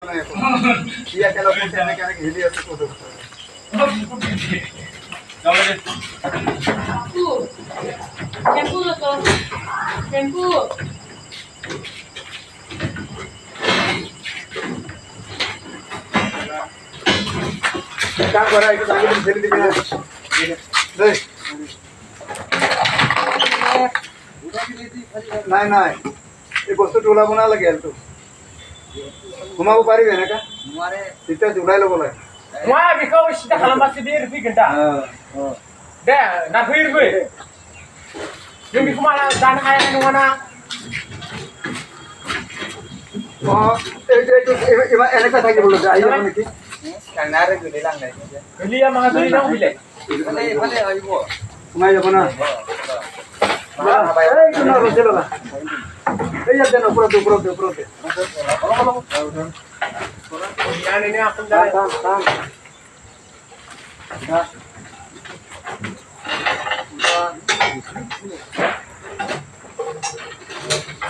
Iya kalau pun anak-anak hili atau kodoh. Tempo to. Tempo. काम करा itu lagi di sini deh. Deh. নাই নাই এই বস্তুটো ওলাব নালাগে আৰু ঘুমাব পাৰিবি এনেকা নোৱাৰে তেতিয়া জোলাই ল'ব লাগে মই বিকো সিটা খালামাছি দিয়ে ৰুপি ঘণ্টা দে না ফিৰ গৈ তুমি কুমাৰা জান খায় ননা এইটো এনেকা থাকিব লাগে আহিব নেকি কানাৰে গলি লাংগাই গলিয়া মা গলি নাও বিলে ইফালে আহিব সোমাই যাব না এই না রোজে বাবা এই যা দেন উপরে ইয়ানে নে আপন যায়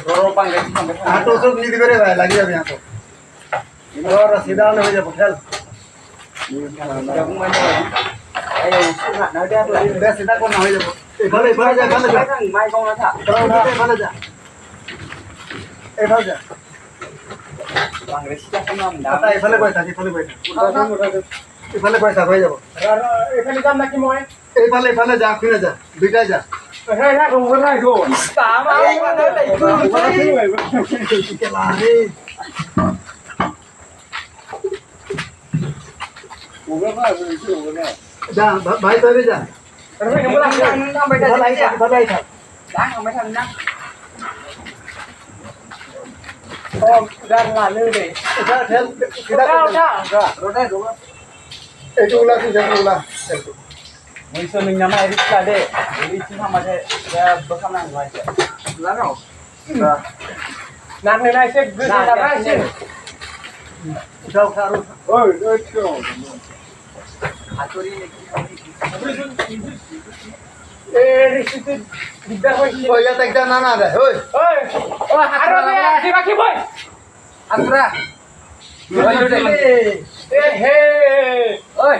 রো পাঙ্গে হাঁটো সব নিতে পারে ভাই লাগি যাবে হাঁটো और सीधा ले जा पठल बे सीधा को ना हो जाबो এভাবে যা মাই কোন না থা এভাবে যা এভাবে যা পাঙ্গে সিটা নাম না আটা এভাবে বসা এভাবে বসা হয়ে যাব এখানে যাম নাকি মই এভাবে যা ফিরে যা দুইটা যা হে হে রঙ না গো তামা যা ভাই তবে যা রে মোলা নাম বেটা ভাই থাক ডাংไม่ทันนะ ও গান না লে এটা ঠেল সিধা রো দে রো এটা উলা কি জানো উলা মই সো নিং নামা রিক্সা দে রিক্সা আমাদের বসানা হইছে লানো নাক নে নাইছে গুড না রাইছে উঠাও খারু ওই তো হাতুরি এ রিসিতে দিগদার হইছে ওই এটা একটা না না রে ওই ওই ও আরো বে আসি বাকি বই হাতুরা এ হে ওই